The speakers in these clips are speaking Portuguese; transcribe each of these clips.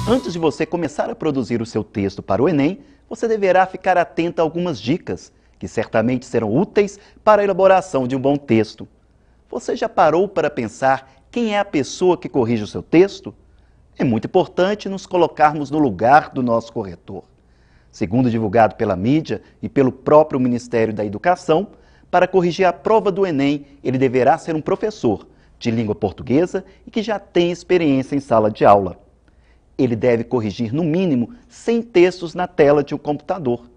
Antes de você começar a produzir o seu texto para o Enem, você deverá ficar atento a algumas dicas, que certamente serão úteis para a elaboração de um bom texto. Você já parou para pensar quem é a pessoa que corrige o seu texto? É muito importante nos colocarmos no lugar do nosso corretor. Segundo divulgado pela mídia e pelo próprio Ministério da Educação, para corrigir a prova do Enem, ele deverá ser um professor de língua portuguesa e que já tem experiência em sala de aula. Ele deve corrigir, no mínimo, 100 textos na tela de um computador.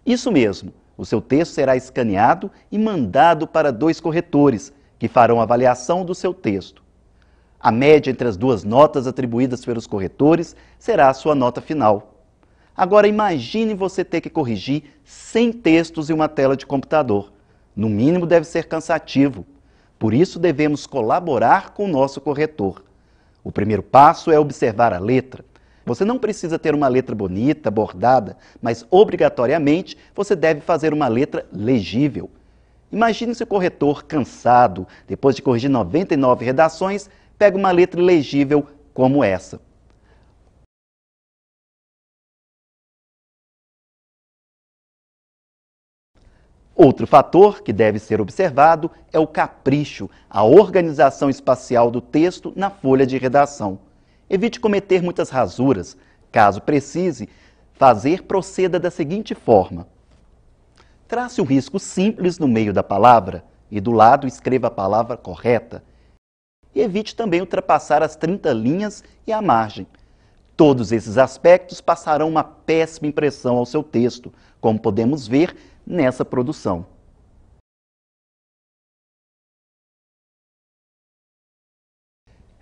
Isso mesmo, o seu texto será escaneado e mandado para 2 corretores, que farão a avaliação do seu texto. A média entre as 2 notas atribuídas pelos corretores será a sua nota final. Agora imagine você ter que corrigir 100 textos em uma tela de computador. No mínimo deve ser cansativo. Por isso devemos colaborar com o nosso corretor. O primeiro passo é observar a letra. Você não precisa ter uma letra bonita, bordada, mas obrigatoriamente você deve fazer uma letra legível. Imagine se o corretor, cansado, depois de corrigir 99 redações, pega uma letra legível como essa. Outro fator que deve ser observado é o capricho, a organização espacial do texto na folha de redação. Evite cometer muitas rasuras. Caso precise fazer, proceda da seguinte forma. Trace um risco simples no meio da palavra e do lado escreva a palavra correta. E evite também ultrapassar as 30 linhas e a margem. Todos esses aspectos passarão uma péssima impressão ao seu texto, como podemos ver nessa produção.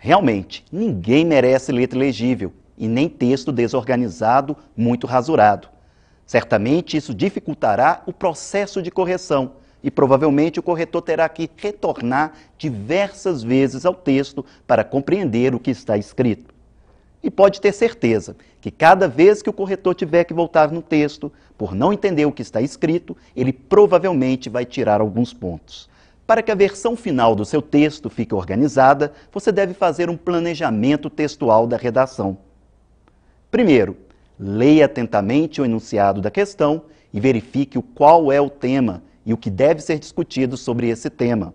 Realmente, ninguém merece letra legível e nem texto desorganizado, muito rasurado. Certamente isso dificultará o processo de correção e provavelmente o corretor terá que retornar diversas vezes ao texto para compreender o que está escrito. E pode ter certeza que cada vez que o corretor tiver que voltar no texto, por não entender o que está escrito, ele provavelmente vai tirar alguns pontos. Para que a versão final do seu texto fique organizada, você deve fazer um planejamento textual da redação. Primeiro, leia atentamente o enunciado da questão e verifique qual é o tema e o que deve ser discutido sobre esse tema.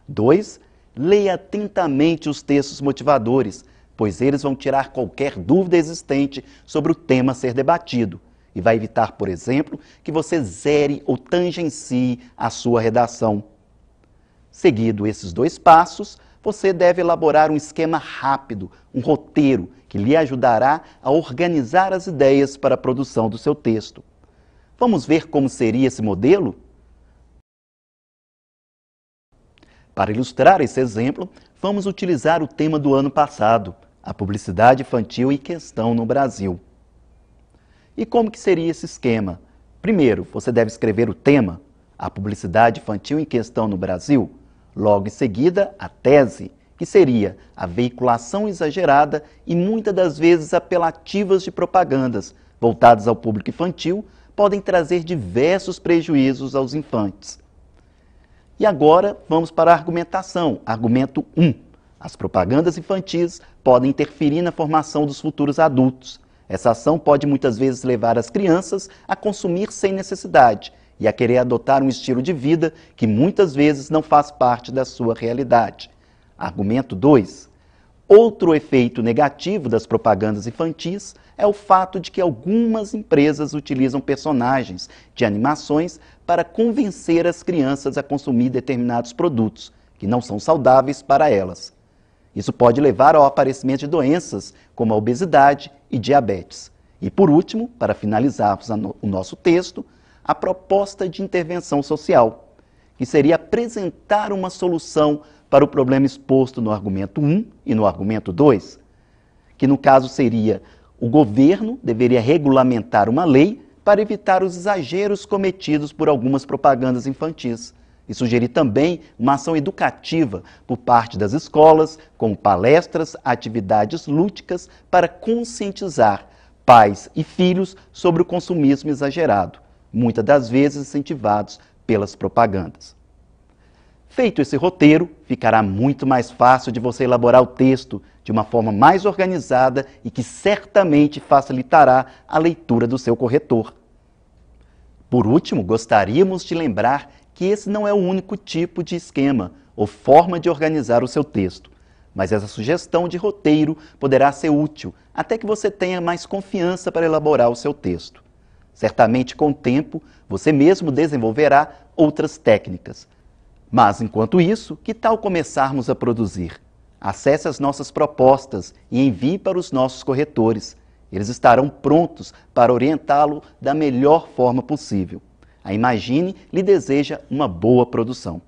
2. Leia atentamente os textos motivadores, pois eles vão tirar qualquer dúvida existente sobre o tema a ser debatido e vai evitar, por exemplo, que você zere ou tangencie a sua redação. Seguido esses 2 passos, você deve elaborar um esquema rápido, um roteiro, que lhe ajudará a organizar as ideias para a produção do seu texto. Vamos ver como seria esse modelo? Para ilustrar esse exemplo, vamos utilizar o tema do ano passado, a publicidade infantil em questão no Brasil. E como que seria esse esquema? Primeiro, você deve escrever o tema, a publicidade infantil em questão no Brasil. Logo em seguida, a tese, que seria a veiculação exagerada e muitas das vezes apelativas de propagandas voltadas ao público infantil podem trazer diversos prejuízos aos infantes. E agora vamos para a argumentação. Argumento 1. As propagandas infantis podem interferir na formação dos futuros adultos. Essa ação pode muitas vezes levar as crianças a consumir sem necessidade e a querer adotar um estilo de vida que muitas vezes não faz parte da sua realidade. Argumento 2. Outro efeito negativo das propagandas infantis é o fato de que algumas empresas utilizam personagens de animações para convencer as crianças a consumir determinados produtos que não são saudáveis para elas. Isso pode levar ao aparecimento de doenças como a obesidade e diabetes. E por último, para finalizarmos o nosso texto, a proposta de intervenção social, que seria apresentar uma solução para o problema exposto no argumento 1 e no argumento 2, que no caso seria o governo deveria regulamentar uma lei para evitar os exageros cometidos por algumas propagandas infantis e sugerir também uma ação educativa por parte das escolas, com palestras, atividades lúdicas para conscientizar pais e filhos sobre o consumismo exagerado, muitas das vezes incentivados pelas propagandas. Feito esse roteiro, ficará muito mais fácil de você elaborar o texto de uma forma mais organizada e que certamente facilitará a leitura do seu corretor. Por último, gostaríamos de lembrar que esse não é o único tipo de esquema ou forma de organizar o seu texto, mas essa sugestão de roteiro poderá ser útil até que você tenha mais confiança para elaborar o seu texto. Certamente, com o tempo, você mesmo desenvolverá outras técnicas. Mas, enquanto isso, que tal começarmos a produzir? Acesse as nossas propostas e envie para os nossos corretores. Eles estarão prontos para orientá-lo da melhor forma possível. A Imagine lhe deseja uma boa produção.